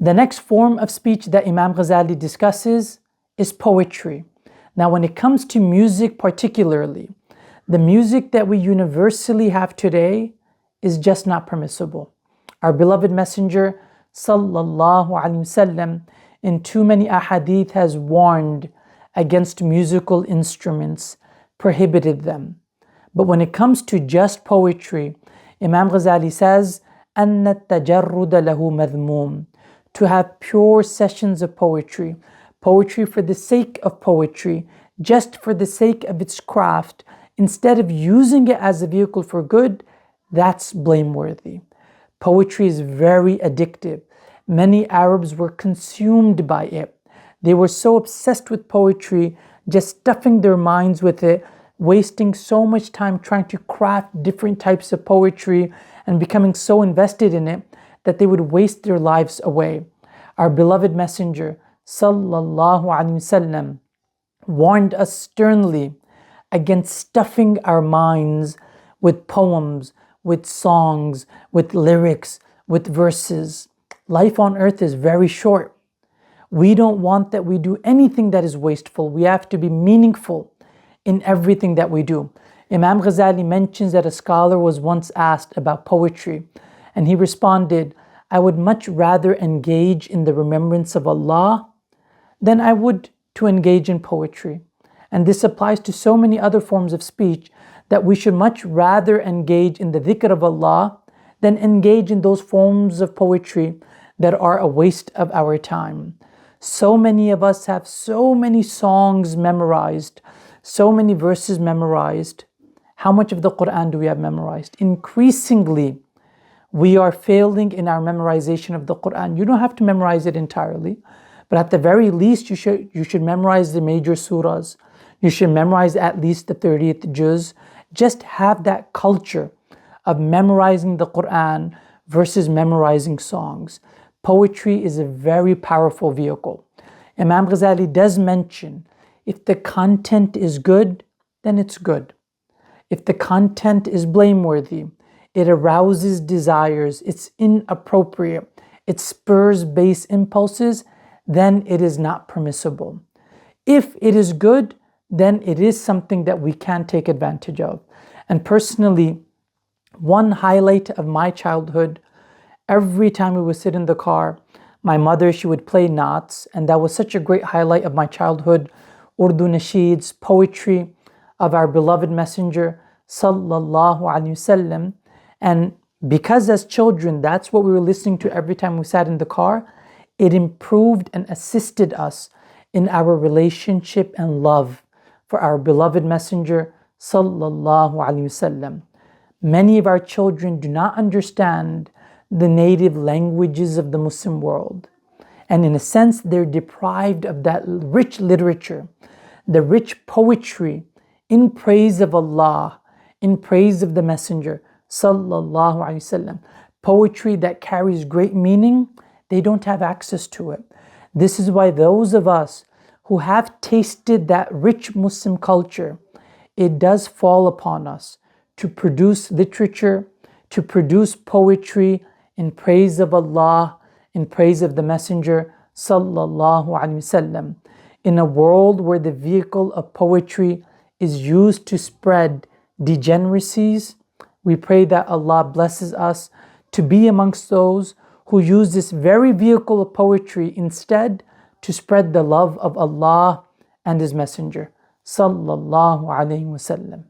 The next form of speech that Imam Ghazali discusses is poetry. Now, when it comes to music particularly, the music that we universally have today is just not permissible. Our beloved Messenger sallallahu alaihi wasallam in too many ahadith has warned against musical instruments, prohibited them. But when it comes to just poetry, Imam Ghazali says, أَنَّ التَّجَرُّدَ لَهُ مَذْمُومٌ, to have pure sessions of poetry, poetry for the sake of poetry, just for the sake of its craft, instead of using it as a vehicle for good, that's blameworthy. Poetry is very addictive. Many Arabs were consumed by it. They were so obsessed with poetry, just stuffing their minds with it, wasting so much time trying to craft different types of poetry and becoming so invested in it that they would waste their lives away. Our beloved Messenger sallallahu alaihi wasallam warned us sternly against stuffing our minds with poems, with songs, with lyrics, with verses. Life on earth is very short. We don't want that we do anything that is wasteful. We have to be meaningful in everything that we do. Imam Ghazali mentions that a scholar was once asked about poetry, and he responded, I would much rather engage in the remembrance of Allah than I would to engage in poetry. And this applies to so many other forms of speech, that we should much rather engage in the dhikr of Allah than engage in those forms of poetry that are a waste of our time. So many of us have so many songs memorized, so many verses memorized. How much of the Quran do we have memorized? Increasingly, we are failing in our memorization of the Quran. You don't have to memorize it entirely, but at the very least, you should memorize the major surahs. You should memorize at least the 30th juz. Just have that culture of memorizing the Quran versus memorizing songs. Poetry is a very powerful vehicle. Imam Ghazali does mention, if the content is good, then it's good. If the content is blameworthy, it arouses desires, it's inappropriate, it spurs base impulses, then it is not permissible. If it is good, then it is something that we can take advantage of. And personally, one highlight of my childhood, every time we would sit in the car, my mother, she would play naats, and that was such a great highlight of my childhood. Urdu nasheeds, poetry of our beloved Messenger sallallahu alaihi wasallam. And because as children, that's what we were listening to every time we sat in the car, it improved and assisted us in our relationship and love for our beloved Messenger sallallahu alaihi wasallam. Many of our children do not understand the native languages of the Muslim world. And in a sense, they're deprived of that rich literature, the rich poetry in praise of Allah, in praise of the Messenger sallallahu alaihi wasallam. Poetry that carries great meaning, they don't have access to it. This is why those of us who have tasted that rich Muslim culture, it does fall upon us to produce literature, to produce poetry in praise of Allah, in praise of the Messenger sallallahu alaihi wasallam. In a world where the vehicle of poetry is used to spread degeneracies, we pray that Allah blesses us to be amongst those who use this very vehicle of poetry instead to spread the love of Allah and His Messenger sallallahu alaihi wasallam.